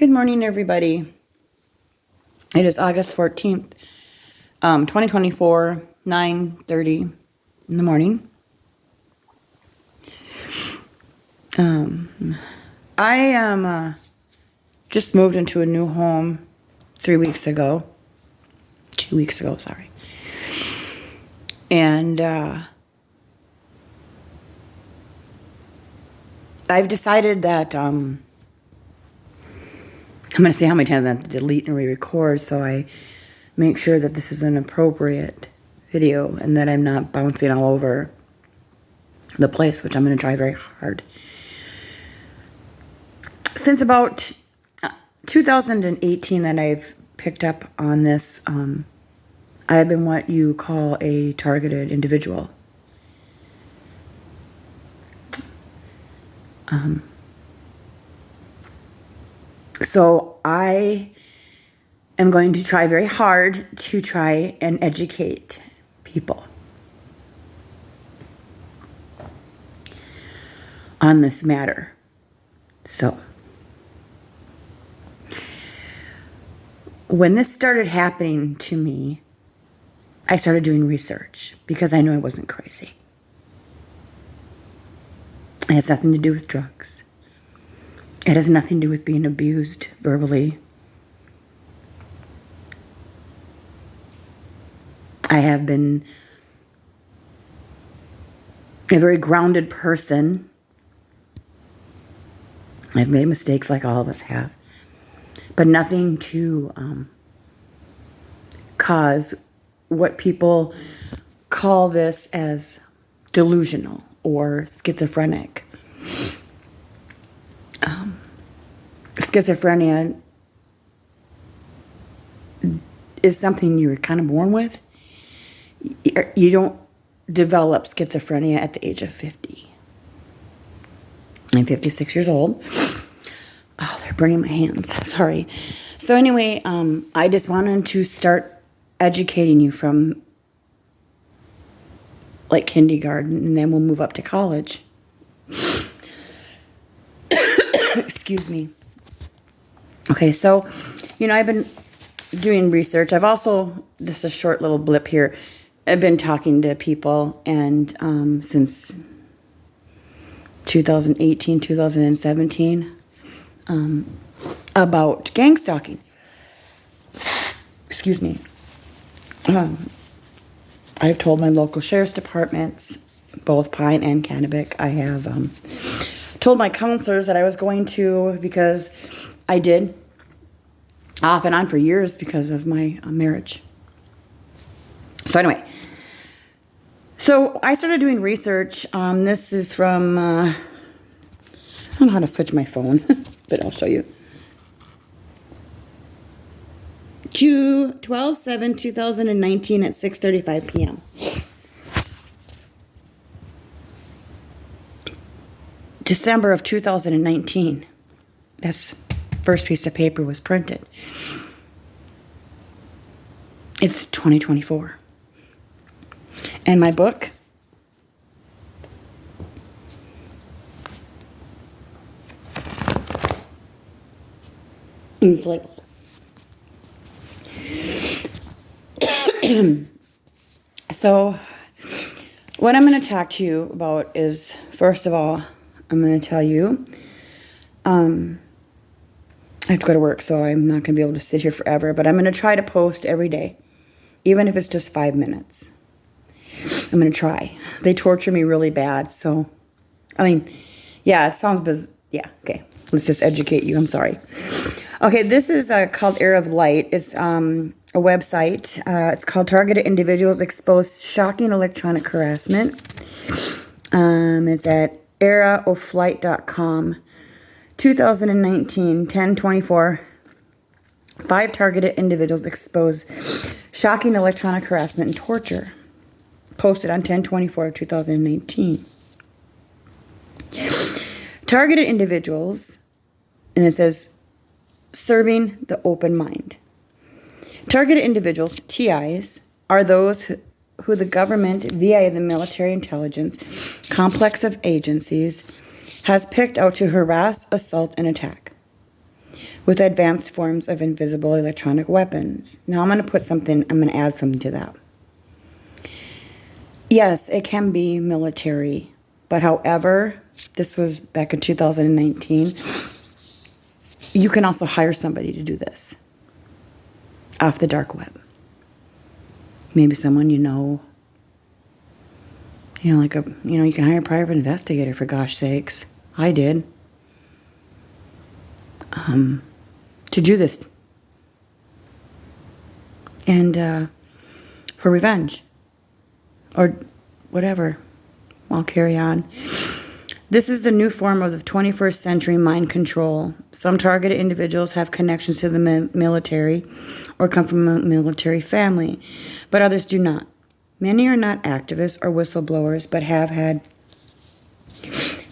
Good morning, everybody. It is August 14th, 2024, 9:30 in the morning. I am just moved into a new home 2 weeks ago, sorry. And I've decided that I'm going to see how many times I have to delete and re-record so I make sure that this is an appropriate video and that I'm not bouncing all over the place, which I'm going to try very hard. Since about 2018 that I've picked up on this, I have been what you call a targeted individual. So I am going to try very hard to try and educate people on this matter. So when this started happening to me, I started doing research because I knew I wasn't crazy. It has nothing to do with drugs. It has nothing to do with being abused verbally. I have been a very grounded person. I've made mistakes like all of us have, but nothing to cause what people call this as delusional or schizophrenic. Schizophrenia is something you're kind of born with. You don't develop schizophrenia at the age of 50. I'm 56 years old. Oh, they're burning my hands. Sorry. So anyway, I just wanted to start educating you from like kindergarten, and then we'll move up to college. Excuse me. Okay, so, I've been doing research. I've also, just a short little blip here, I've been talking to people, and since 2018, 2017, about gang stalking. Excuse me. I've told my local sheriff's departments, both Pine and Kennebec. I have told my counselors that I was going to, because I did off and on for years because of my marriage. So anyway, so I started doing research. This is from, I don't know how to switch my phone, but I'll show you. 12/7/2019 at 6:35 p.m. December of 2019. This first piece of paper was printed. It's 2024. And my book is labeled. So, what I'm going to talk to you about is, first of all, I'm going to tell you, I have to go to work, so I'm not going to be able to sit here forever, but I'm going to try to post every day, even if it's just 5 minutes. I'm going to try. They torture me really bad, so, yeah, it sounds yeah, okay. Let's just educate you. I'm sorry. Okay, this is called Era of Light. It's a website. It's called Targeted Individuals Expose Shocking Electronic Harassment. It's at eraoflight.com. 2019, 10/24. 5 targeted individuals expose shocking electronic harassment and torture. Posted on 10/24/2019. Targeted individuals, and it says, serving the open mind. Targeted individuals, TIs, are those who the government, via the military intelligence complex of agencies, has picked out to harass, assault, and attack. with advanced forms of invisible electronic weapons. Now I'm going to add something to that. Yes, it can be military, but however, this was back in 2019, you can also hire somebody to do this off the dark web. Maybe someone you know, you can hire a private investigator, for gosh sakes. I did. To do this. And for revenge. Or whatever. I'll carry on. This is the new form of the 21st century mind control. Some targeted individuals have connections to the military or come from a military family, but others do not. Many are not activists or whistleblowers, but have had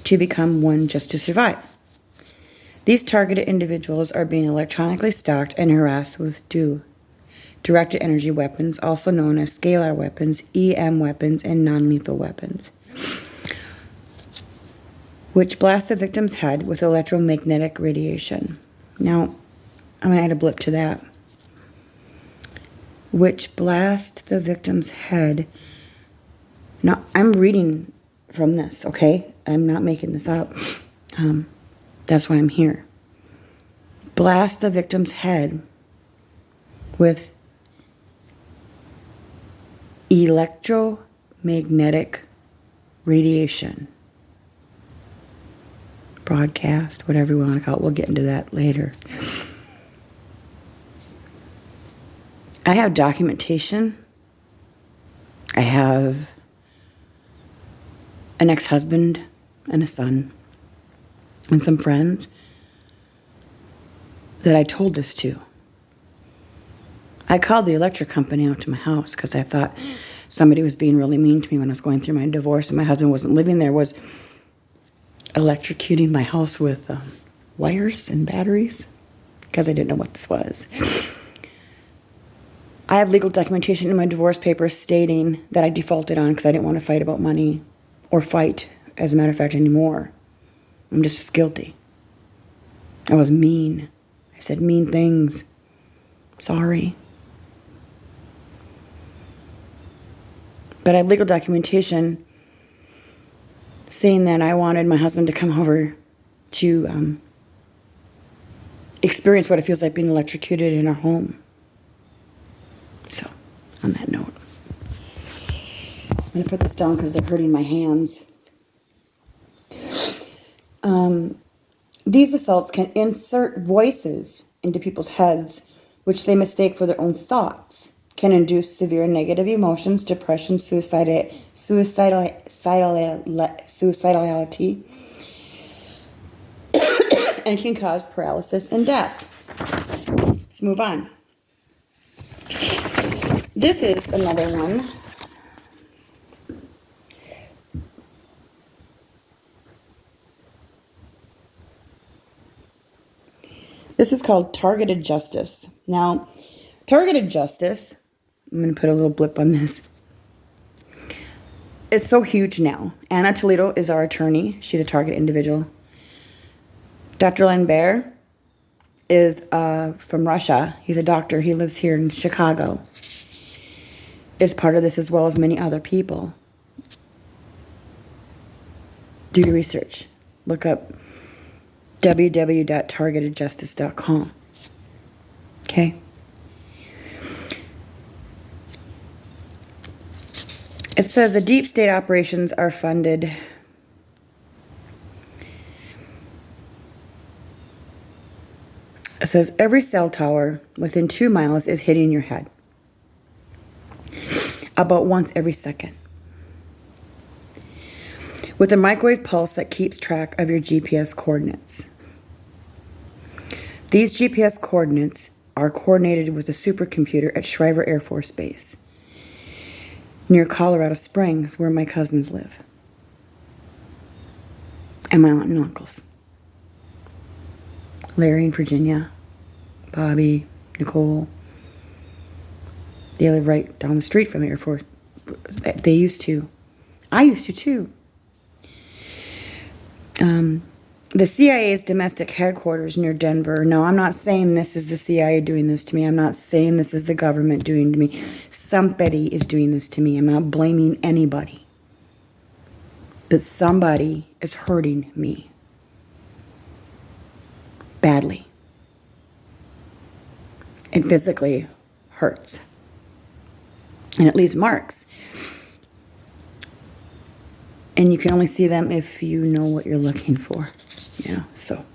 to become one just to survive. These targeted individuals are being electronically stalked and harassed with directed energy weapons, also known as scalar weapons, EM weapons, and non-lethal weapons, which blast the victim's head with electromagnetic radiation. Now, I'm going to add a blip to that. Which blast the victim's head. Now, I'm reading from this, okay? I'm not making this up. That's why I'm here. Blast the victim's head with electromagnetic radiation. Broadcast, whatever you want to call it. We'll get into that later. I have documentation. I have an ex-husband and a son and some friends that I told this to. I called the electric company out to my house because I thought somebody was being really mean to me when I was going through my divorce and my husband wasn't living there, was electrocuting my house with wires and batteries because I didn't know what this was. I have legal documentation in my divorce papers stating that I defaulted on because I didn't want to fight about money or fight, as a matter of fact, anymore. I'm just as guilty. I was mean. I said mean things. Sorry. But I had legal documentation saying that I wanted my husband to come over to experience what it feels like being electrocuted in our home. So, on that note, I'm going to put this down because they're hurting my hands. These assaults can insert voices into people's heads, which they mistake for their own thoughts, can induce severe negative emotions, depression, suicidality, and can cause paralysis and death. Let's move on. This is another one. This is called targeted justice. Now, targeted justice, I'm going to put a little blip on this. It's so huge now. Anna Toledo is our attorney. She's a target individual. Dr. Lambert is from Russia. He's a doctor. He lives here in Chicago. Is part of this as well as many other people. Do your research. Look up www.targetedjustice.com. Okay? It says the deep state operations are funded. It says every cell tower within 2 miles is hitting your head about once every second, with a microwave pulse that keeps track of your GPS coordinates. These GPS coordinates are coordinated with a supercomputer at Schriever Air Force Base near Colorado Springs, where my cousins live, and my aunt and uncles. Larry and Virginia, Bobby, Nicole. They live right down the street from the Air Force. They used to. I used to too. the CIA's domestic headquarters near Denver. No, I'm not saying this is the CIA doing this to me. I'm not saying this is the government doing to me. Somebody is doing this to me. I'm not blaming anybody. But somebody is hurting me badly. It physically hurts. And it leaves marks. And you can only see them if you know what you're looking for. So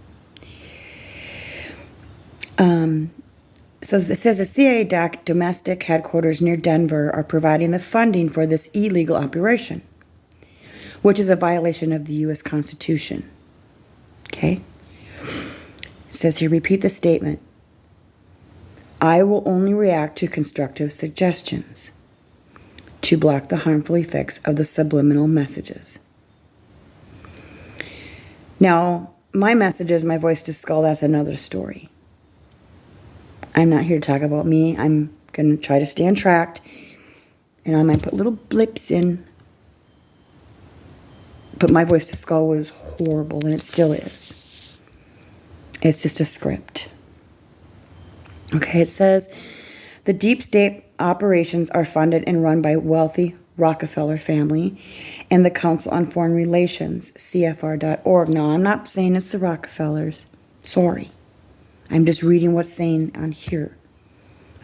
it says the CIA domestic headquarters near Denver are providing the funding for this illegal operation, which is a violation of the U.S. Constitution. Okay? It says here, repeat the statement. I will only react to constructive suggestions to block the harmful effects of the subliminal messages. Now, my messages, my voice to skull, that's another story. I'm not here to talk about me. I'm going to try to stay on track. And I might put little blips in. But my voice to skull was horrible, and it still is. It's just a script. Okay, it says, the deep state operations are funded and run by wealthy Rockefeller family and the Council on Foreign Relations, CFR.org. Now, I'm not saying it's the Rockefellers. Sorry. I'm just reading what's saying on here.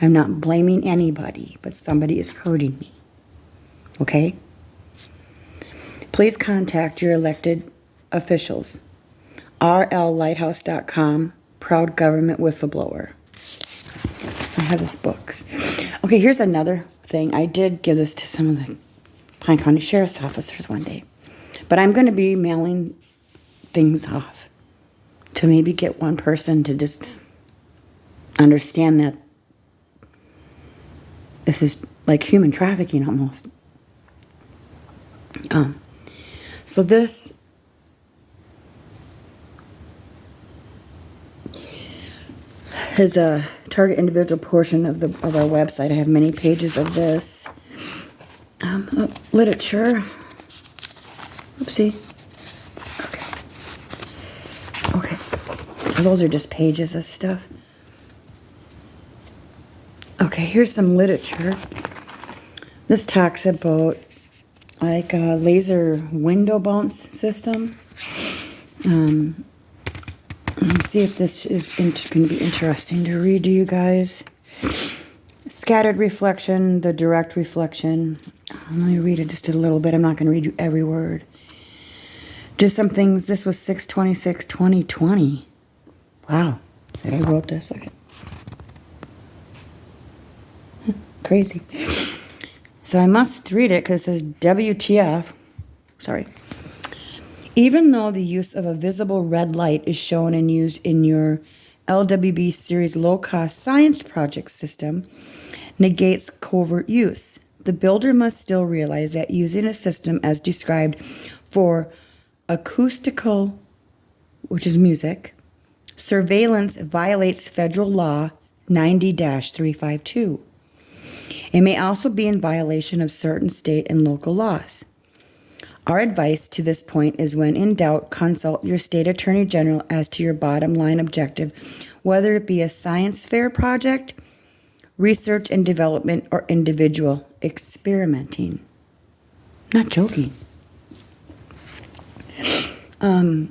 I'm not blaming anybody, but somebody is hurting me. Okay? Please contact your elected officials. rllighthouse.com, proud government whistleblower. I have his books. Okay, here's another thing. I did give this to some of the Pine County Sheriff's officers one day. But I'm going to be mailing things off to maybe get one person to just understand that this is like human trafficking almost. So this is a target individual portion of our website. I have many pages of this. Literature. Oopsie. Okay. So those are just pages of stuff. Okay, here's some literature. This talks about like laser window bounce systems. Let's see if this is going to be interesting to read to you guys. Scattered reflection, the direct reflection. Let me read it just a little bit. I'm not going to read you every word. Just some things. This was 6/26/2020. Wow. That I wrote this. Okay. Crazy. So I must read it because it says WTF. Sorry. Even though the use of a visible red light is shown and used in your LWB series low-cost science project system negates covert use, the builder must still realize that using a system as described for acoustical, which is music, surveillance violates federal law 90-352. It may also be in violation of certain state and local laws. Our advice to this point is when in doubt, consult your state attorney general as to your bottom line objective, whether it be a science fair project, research and development, or individual experimenting. Not joking. Wow.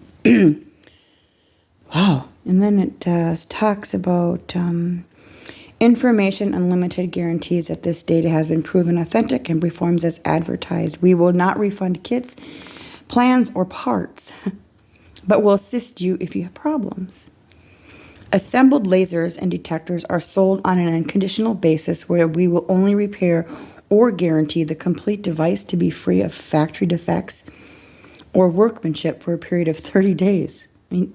And then it talks about information unlimited guarantees that this data has been proven authentic and performs as advertised. We will not refund kits, plans, or parts, but will assist you if you have problems. Assembled lasers and detectors are sold on an unconditional basis where we will only repair or guarantee the complete device to be free of factory defects or workmanship for a period of 30 days. I mean,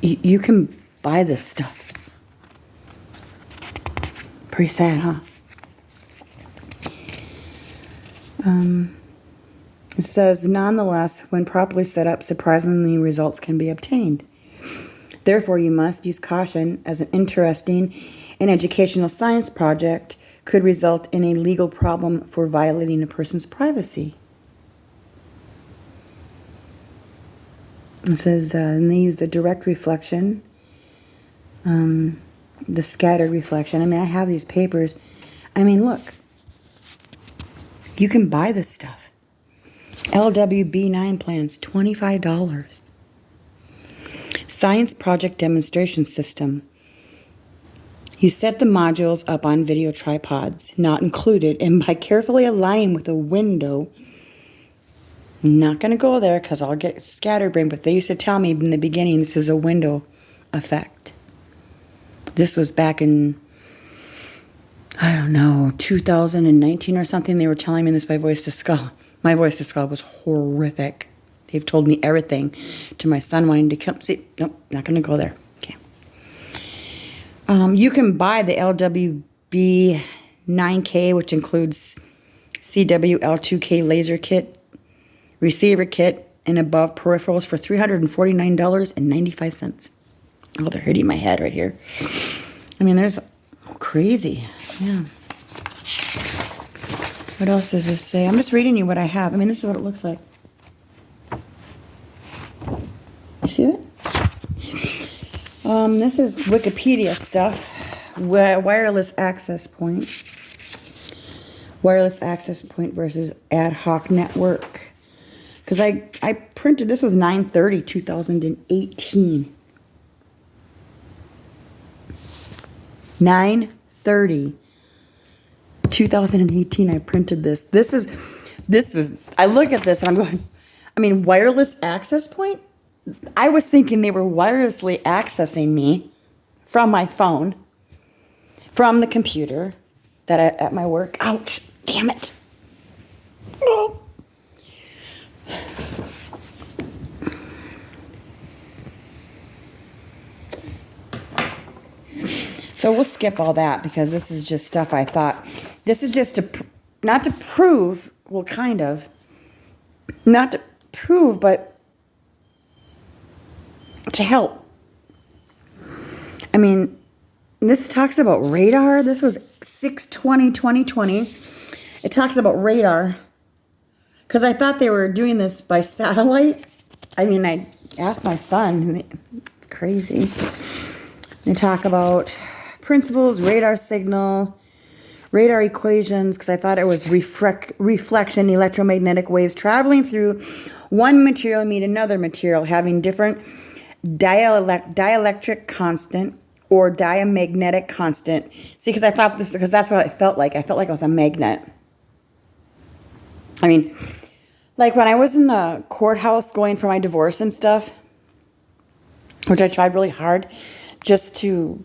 you can buy this stuff. Pretty sad, huh? It says, nonetheless, when properly set up, surprisingly results can be obtained. Therefore, you must use caution as an interesting and educational science project could result in a legal problem for violating a person's privacy. It says, and they use the direct reflection, the scattered reflection. I mean, I have these papers. I mean, look. You can buy this stuff. LWB9 plans, $25. Science project demonstration system. You set the modules up on video tripods, not included, and by carefully aligning with a window. I'm not going to go there because I'll get scatterbrained, but they used to tell me in the beginning this is a window effect. This was back in, I don't know, 2019 or something. They were telling me this by Voice to Skull. My Voice to Skull was horrific. They've told me everything to my son wanting to come. See, nope, not going to go there. Okay. You can buy the LWB9K, which includes CWL2K laser kit, receiver kit, and above peripherals for $349.95. Oh, they're hitting my head right here. I mean, there's crazy. Yeah. What else does this say? I'm just reading you what I have. I mean, this is what it looks like. You see that? This is Wikipedia stuff. Wireless access point. Wireless access point versus ad hoc network. Because I printed, this was 9/30/2018. 9/30/2018, I printed this. This was, I look at this and I'm going, I mean, wireless access point? I was thinking they were wirelessly accessing me from my phone, from the computer at my work. Ouch, damn it. Oh. So we'll skip all that because this is just stuff I thought. This is just not to prove, well, kind of. Not to prove, but to help. I mean, this talks about radar. This was 6/20/2020. It talks about radar. Because I thought they were doing this by satellite. I mean, I asked my son. It's crazy. They talk about principles, radar signal, radar equations, because I thought it was reflection, electromagnetic waves traveling through one material meet another material, having different dielectric constant or diamagnetic constant. See, because I thought this, because that's what I felt like. I felt like I was a magnet. I mean, like when I was in the courthouse going for my divorce and stuff, which I tried really hard just to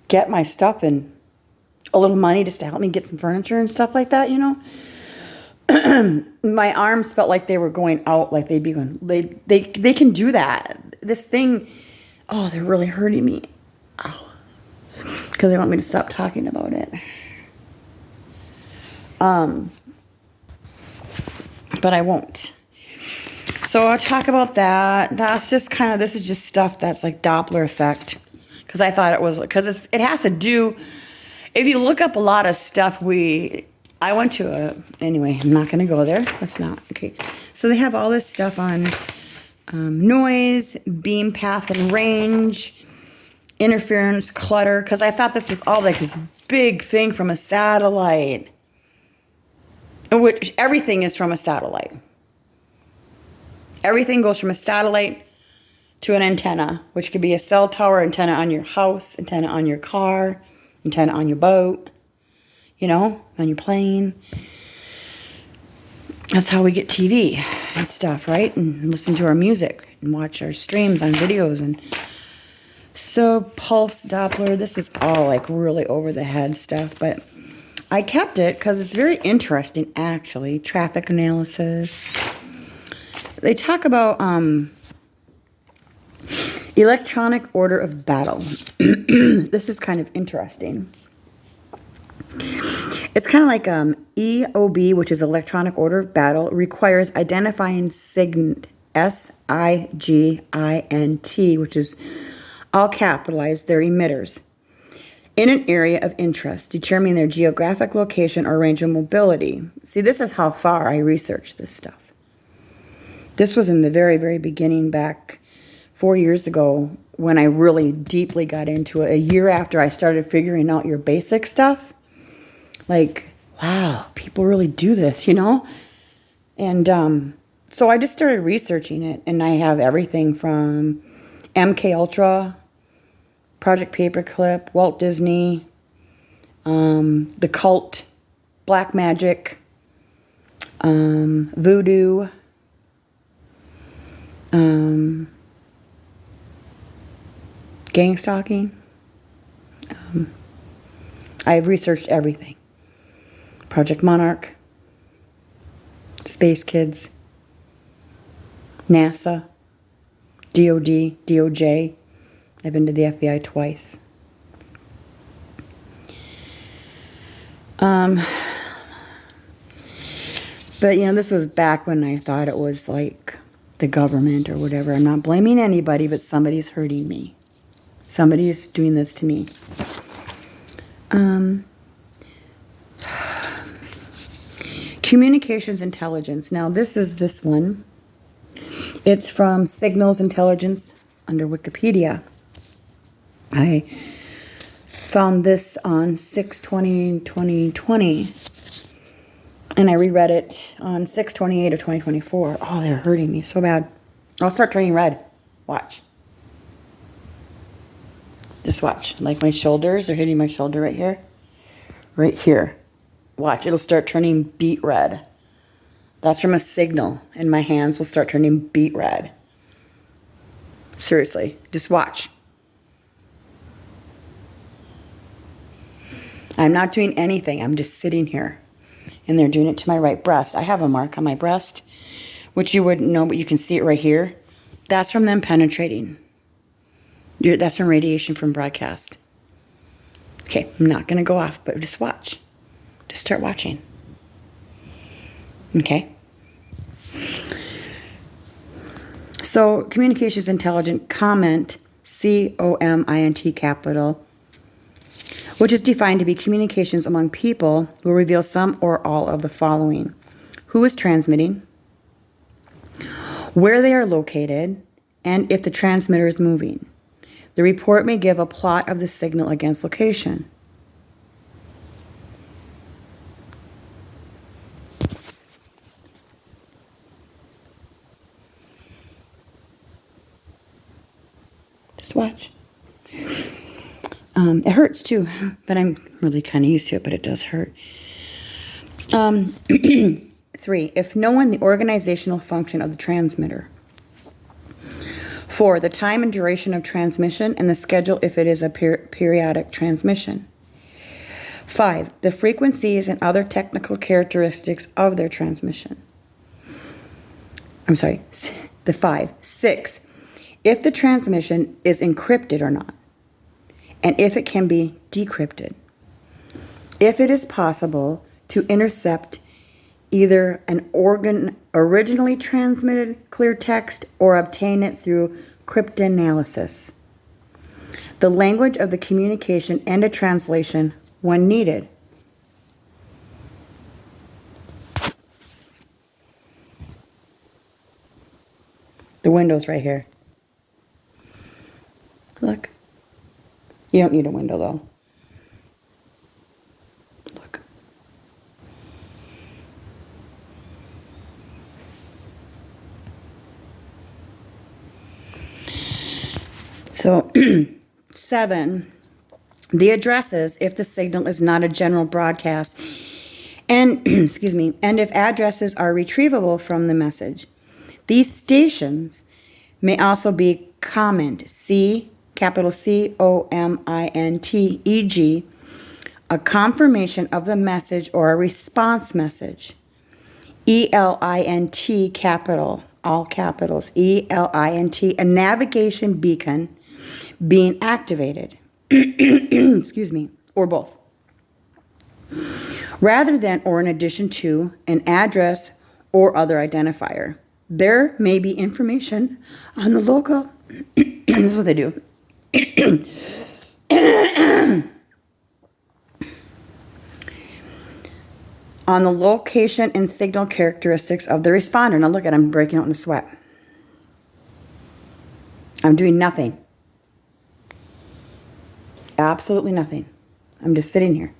get my stuff and a little money just to help me get some furniture and stuff like that, you know. My arms felt like they were going out, like they'd be going, they can do that. This thing, oh, they're really hurting me. Oh, because they want me to stop talking about it. But I won't. So I'll talk about that. That's just kind of, this is just stuff that's like Doppler effect. Because I thought it was, because it has to do, if you look up a lot of stuff, I went to anyway, I'm not going to go there. That's not, okay. So they have all this stuff on noise, beam path and range, interference, clutter, because I thought this was all like this big thing from a satellite, which everything is from a satellite. Everything goes from a satellite to an antenna, which could be a cell tower, antenna on your house, antenna on your car, antenna on your boat, you know, on your plane. That's how we get TV and stuff, right? And listen to our music and watch our streams on videos. And so pulse Doppler, this is all like really over the head stuff, but I kept it because it's very interesting, actually. Traffic analysis. They talk about electronic order of battle. This is kind of interesting. It's kind of like EOB, which is electronic order of battle, requires identifying SIGINT, SIGINT, which is all capitalized, they're emitters. in an area of interest, determining their geographic location or range of mobility. See, this is how far I researched this stuff. This was in the very, very beginning, back 4 years ago, when I really deeply got into it. A year after I started figuring out your basic stuff. Like, wow, people really do this, And so I just started researching it, and I have everything from MK Ultra, Project Paperclip, Walt Disney, The Cult, Black Magic, Voodoo, gang stalking. I've researched everything. Project Monarch, Space Kids, NASA, DOD, DOJ. I've been to the FBI twice. But, this was back when I thought it was like the government or whatever. I'm not blaming anybody, but somebody's hurting me. Somebody is doing this to me. Communications intelligence. Now, this one. It's from Signals Intelligence under Wikipedia. I found this on 6/20/2020, and I reread it on 6/28 of 2024. Oh, they're hurting me so bad. I'll start turning red. Watch. Just watch. Like my shoulders, they're hitting my shoulder right here. Right here. Watch, it'll start turning beet red. That's from a signal, and my hands will start turning beet red. Seriously, just watch. I'm not doing anything. I'm just sitting here. And they're doing it to my right breast. I have a mark on my breast, which you wouldn't know, but you can see it right here. That's from them penetrating. That's from radiation from broadcast. Okay, I'm not going to go off, but just watch. Just start watching. Okay? So, communications intelligence comment, COMINT capital, which is defined to be communications among people, will reveal some or all of the following: who is transmitting, where they are located, and if the transmitter is moving. The report may give a plot of the signal against location. Just watch. It hurts too, but I'm really kind of used to it, but it does hurt. 3, if knowing the organizational function of the transmitter. 4, the time and duration of transmission and the schedule if it is a periodic transmission. 5, the frequencies and other technical characteristics of their transmission. I'm sorry, the 5. 6, if the transmission is encrypted or not, and if it can be decrypted. If it is possible to intercept either an originally transmitted clear text or obtain it through cryptanalysis. The language of the communication and a translation when needed. The window's right here. Look. You don't need a window though. Look. So, 7, the addresses if the signal is not a general broadcast, and excuse me, and if addresses are retrievable from the message. These stations may also be comment, capital COMINT, e.g., a confirmation of the message or a response message. ELINT, capital, all capitals, ELINT, a navigation beacon being activated. Excuse me, or both. Rather than or in addition to an address or other identifier. There may be information on the local, this is what they do. on the location and signal characteristics of the responder. Now look at, I'm breaking out in a sweat. I'm doing nothing. Absolutely nothing. I'm just sitting here.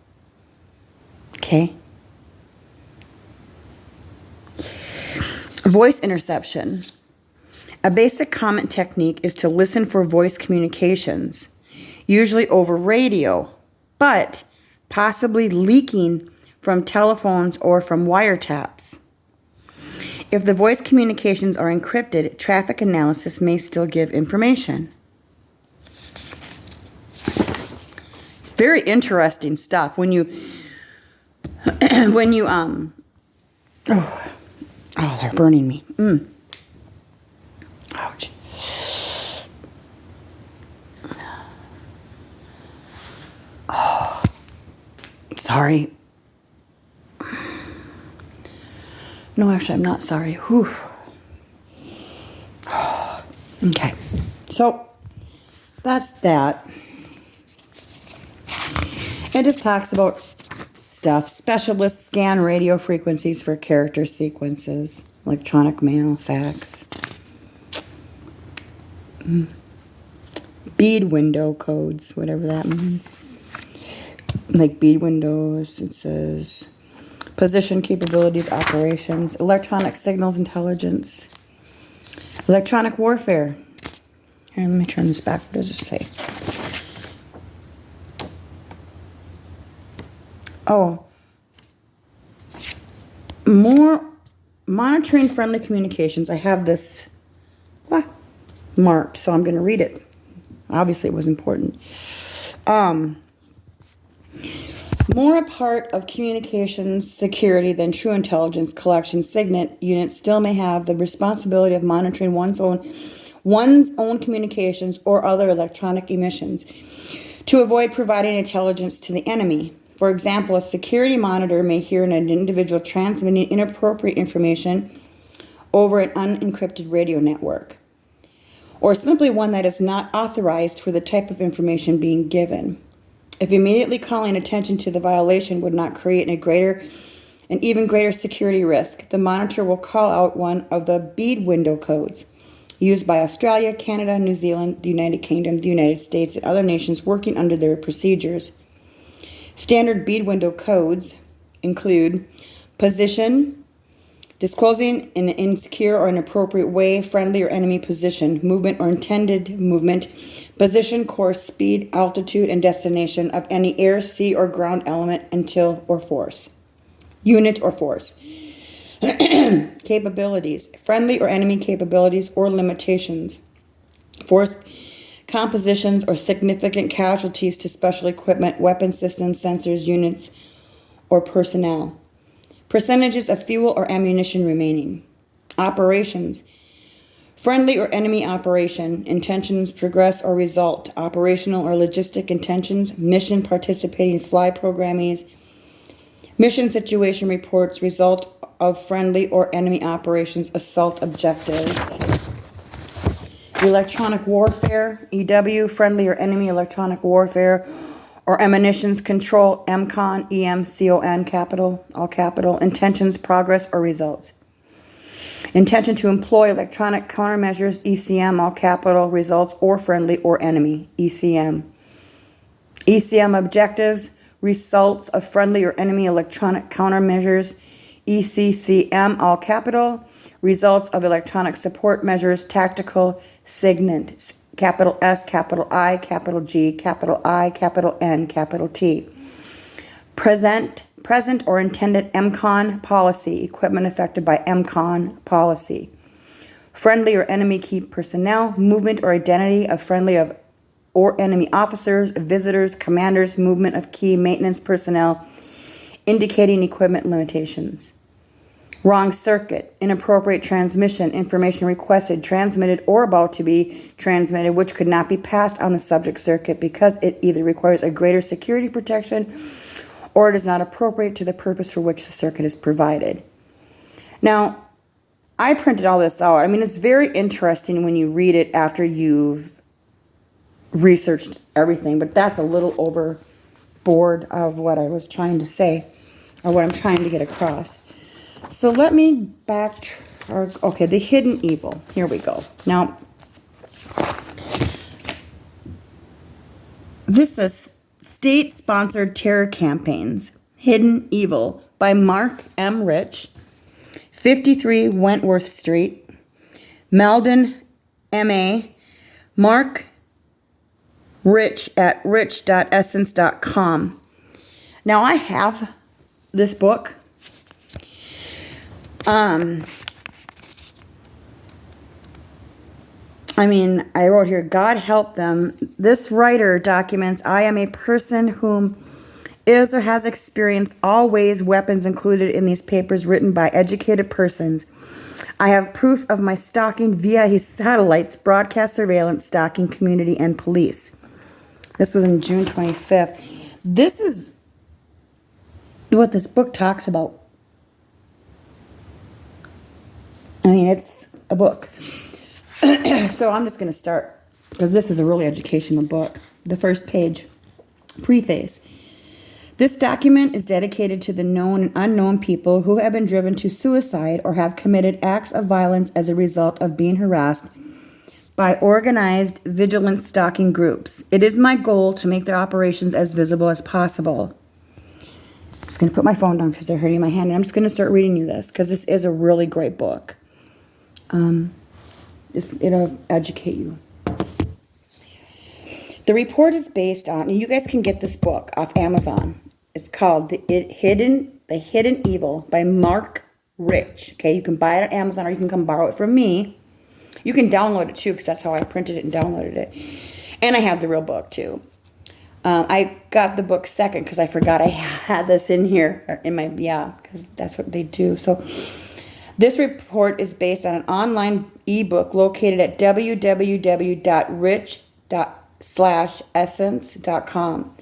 Okay? Voice interception. A basic comment technique is to listen for voice communications, usually over radio, but possibly leaking from telephones or from wiretaps. If the voice communications are encrypted, traffic analysis may still give information. It's very interesting stuff when you oh, they're burning me. Ouch. Oh, sorry. No, actually, I'm not sorry. Whew. Okay. So, that's that. It just talks about stuff. Specialists scan radio frequencies for character sequences. Electronic mail, fax. Bead window codes, whatever that means. Like bead windows, it says position capabilities, operations, electronic signals intelligence, electronic warfare. Here, let me turn this back. What does it say? Oh, more monitoring friendly communications. I have this marked, so I'm going to read it. Obviously, it was important. More a part of communications security than true intelligence collection, SIGINT units still may have the responsibility of monitoring one's own communications or other electronic emissions to avoid providing intelligence to the enemy. For example, a security monitor may hear an individual transmitting inappropriate information over an unencrypted radio network, or simply one that is not authorized for the type of information being given. If immediately calling attention to the violation would not create an even greater security risk, the monitor will call out one of the bead window codes used by Australia, Canada, New Zealand, the United Kingdom, the United States, and other nations working under their procedures. Standard bead window codes include position, disclosing in an insecure or inappropriate way, friendly or enemy position, movement or intended movement, position, course, speed, altitude, and destination of any air, sea, or ground element, unit or force. Capabilities, friendly or enemy capabilities or limitations. Force compositions or significant casualties to special equipment, weapon systems, sensors, units, or personnel. Percentages of fuel or ammunition remaining. Operations. Friendly or enemy operation, intentions, progress, or result. Operational or logistic intentions, mission, participating, fly programming, mission situation reports, result of friendly or enemy operations, assault objectives. Electronic warfare, EW, friendly or enemy electronic warfare, or emanations control, MCON, EMCON, capital, all capital, intentions, progress, or results. Intention to employ electronic countermeasures, ECM, all capital, results, or friendly or enemy, ECM. ECM objectives, results of friendly or enemy electronic countermeasures, ECCM, all capital, results of electronic support measures, tactical, SIGINT, capital S, capital I, capital G, capital I, capital N, capital T. Present or intended MCON policy, equipment affected by MCON policy. Friendly or enemy key personnel, movement or identity of friendly or enemy officers, visitors, commanders, movement of key maintenance personnel, indicating equipment limitations. Wrong circuit, inappropriate transmission, information requested, transmitted, or about to be transmitted, which could not be passed on the subject circuit because it either requires a greater security protection or it is not appropriate to the purpose for which the circuit is provided. Now, I printed all this out. I mean, it's very interesting when you read it after you've researched everything, but that's a little overboard of what I was trying to say. or what I'm trying to get across. So let me okay, the hidden evil. Here we go. Now, this is State-Sponsored Terror Campaigns, Hidden Evil by Mark M. Rich, 53 Wentworth Street, Malden, MA, Mark Rich at rich.essence.com. Now, I have this book. I wrote here, God help them. This writer documents, I am a person whom is or has experienced all ways weapons included in these papers written by educated persons. I have proof of my stalking via his satellites, broadcast surveillance, stalking community, and police. This was on June 25th. This is what this book talks about. It's a book. So I'm just going to start, because this is a really educational book. The first page, preface. This document is dedicated to the known and unknown people who have been driven to suicide or have committed acts of violence as a result of being harassed by organized vigilance stalking groups. It is my goal to make their operations as visible as possible. I'm just going to put my phone down because they're hurting my hand, and I'm just going to start reading you this because this is a really great book. It'll educate you. The report is based on, and you guys can get this book off Amazon. It's called The Hidden Evil by Mark Rich. Okay, you can buy it on Amazon, or you can come borrow it from me. You can download it too, because that's how I printed it and downloaded it. And I have the real book too. I got the book second because I forgot I had this in here because that's what they do. So this report is based on an online ebook located at www.rich.essence.com.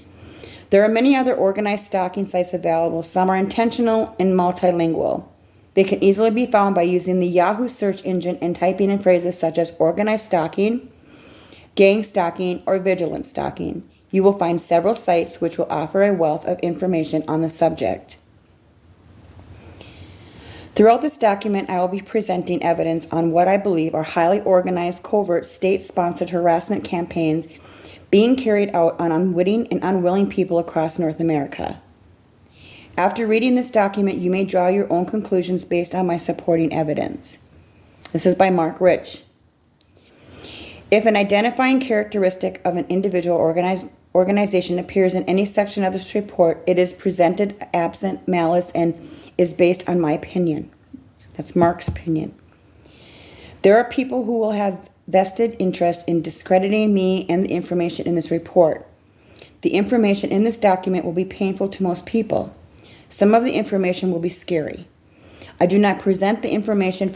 There are many other organized stalking sites available. Some are intentional and multilingual. They can easily be found by using the Yahoo search engine and typing in phrases such as organized stalking, gang stalking, or vigilance stalking. You will find several sites which will offer a wealth of information on the subject. Throughout this document, I will be presenting evidence on what I believe are highly organized, covert, state-sponsored harassment campaigns being carried out on unwitting and unwilling people across North America. After reading this document, you may draw your own conclusions based on my supporting evidence. This is by Mark Rich. If an identifying characteristic of an individual organization appears in any section of this report, it is presented absent malice and is based on my opinion. That's Mark's opinion. There are people who will have vested interest in discrediting me and the information in this report. The information in this document will be painful to most people. Some of the information will be scary. I do not present the information for